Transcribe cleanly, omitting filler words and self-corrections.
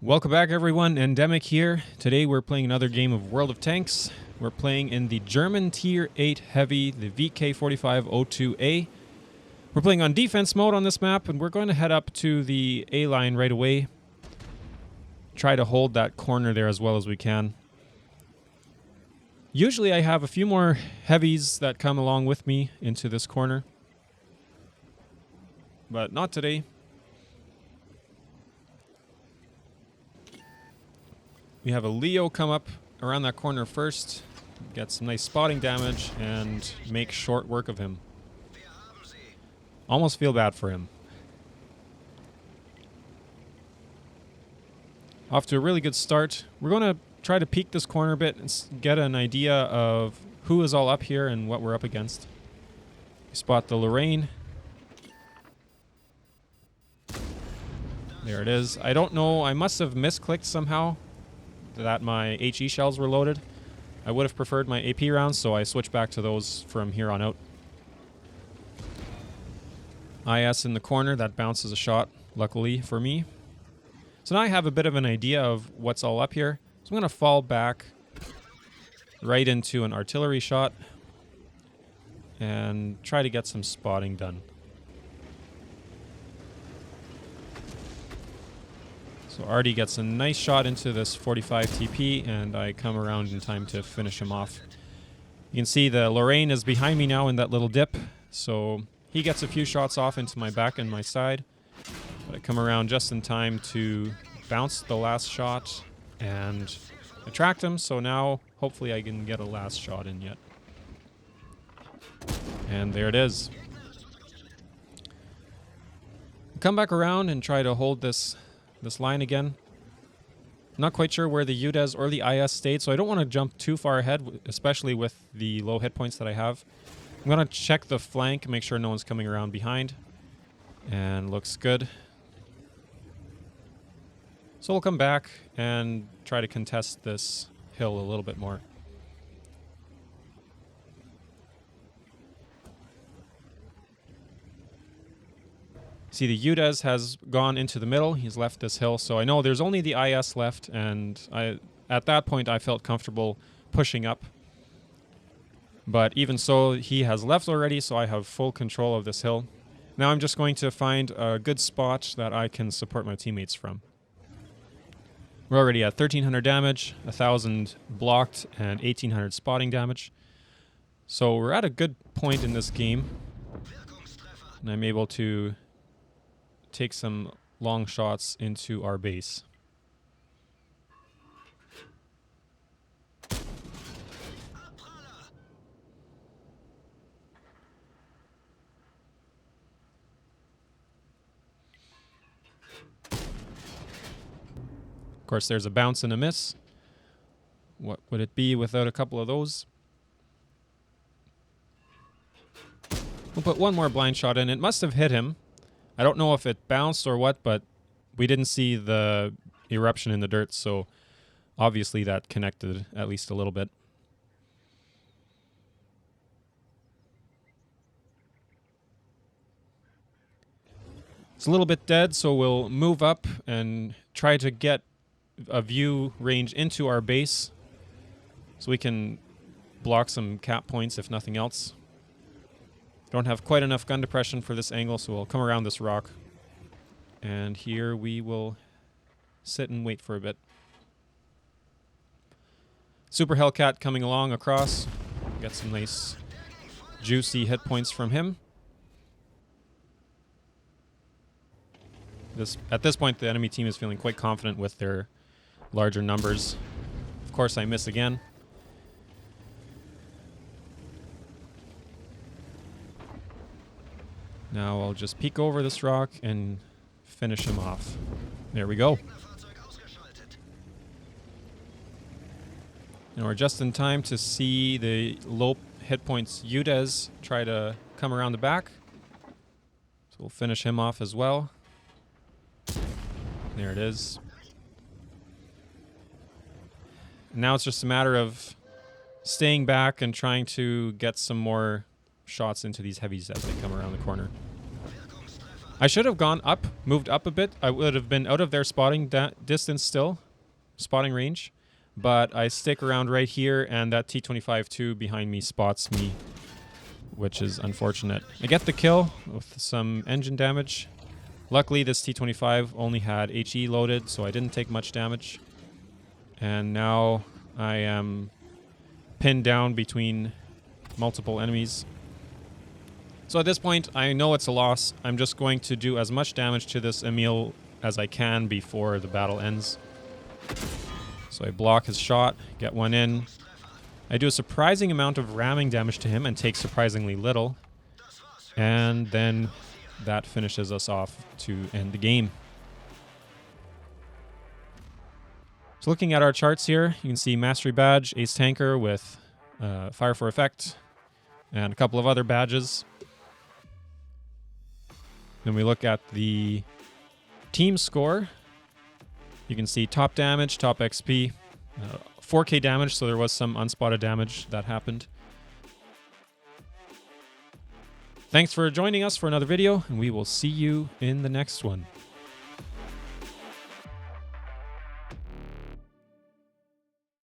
Welcome back everyone, Endemic here. Today we're playing another game of World of Tanks. We're playing in the German Tier 8 Heavy, the VK4502A. We're playing on defense mode on this map, and we're going to head up to the A line right away. Try to hold that corner there as well as we can. Usually I have a few more heavies that come along with me into this corner, but not today. We have a Leo come up around that corner first, get some nice spotting damage, and make short work of him. Almost feel bad for him. Off to a really good start. We're going to try to peek this corner a bit and get an idea of who is all up here and what we're up against. We spot the Lorraine. There it is. I don't know, I must have misclicked somehow that my HE shells were loaded. I would have preferred my AP rounds, so I switched back to those from here on out. IS in the corner, that bounces a shot, luckily for me. So now I have a bit of an idea of what's all up here. So I'm going to fall back right into an artillery shot and try to get some spotting done. So Artie gets a nice shot into this 45 TP, and I come around in time to finish him off. You can see the Lorraine is behind me now in that little dip, so he gets a few shots off into my back and my side. But I come around just in time to bounce the last shot and attract him, so now hopefully I can get a last shot in yet. And there it is. Come back around and try to hold this line again. Not quite sure where the UDES or the IS stayed, so I don't want to jump too far ahead, especially with the low hit points that I have. I'm going to check the flank, make sure no one's coming around behind. And looks good. So we'll come back and try to contest this hill a little bit more. See, the UDES has gone into the middle. He's left this hill, so I know there's only the IS left, and at that point I felt comfortable pushing up. But even so, he has left already, so I have full control of this hill. Now I'm just going to find a good spot that I can support my teammates from. We're already at 1,300 damage, 1,000 blocked, and 1,800 spotting damage. So we're at a good point in this game, and I'm able to take some long shots into our base. Of course, there's a bounce and a miss. What would it be without a couple of those? We'll put one more blind shot in. It must have hit him. I don't know if it bounced or what, but we didn't see the eruption in the dirt, so obviously that connected at least a little bit. It's a little bit dead, so we'll move up and try to get a view range into our base so we can block some cap points if nothing else. Don't have quite enough gun depression for this angle, so we'll come around this rock. And here we will sit and wait for a bit. Super Hellcat coming along across. Get some nice juicy hit points from him. At this point, the enemy team is feeling quite confident with their larger numbers. Of course, I miss again. Now I'll just peek over this rock and finish him off. There we go. And we're just in time to see the low hit points UDES try to come around the back. So we'll finish him off as well. There it is. And now it's just a matter of staying back and trying to get some more shots into these heavies as they come around the corner. I should have gone up, moved up a bit. I would have been out of their spotting distance still, spotting range. But I stick around right here, and that T-25-2 behind me spots me, which is unfortunate. I get the kill with some engine damage. Luckily, this T-25 only had HE loaded, so I didn't take much damage. And now I am pinned down between multiple enemies. So at this point, I know it's a loss. I'm just going to do as much damage to this Emil as I can before the battle ends. So I block his shot, get one in. I do a surprising amount of ramming damage to him and take surprisingly little. And then that finishes us off to end the game. So looking at our charts here, you can see Mastery Badge, Ace Tanker with Fire for Effect, and a couple of other badges. Then we look at the team score. You can see top damage, top XP, 4K damage, so there was some unspotted damage that happened. Thanks for joining us for another video, and we will see you in the next one.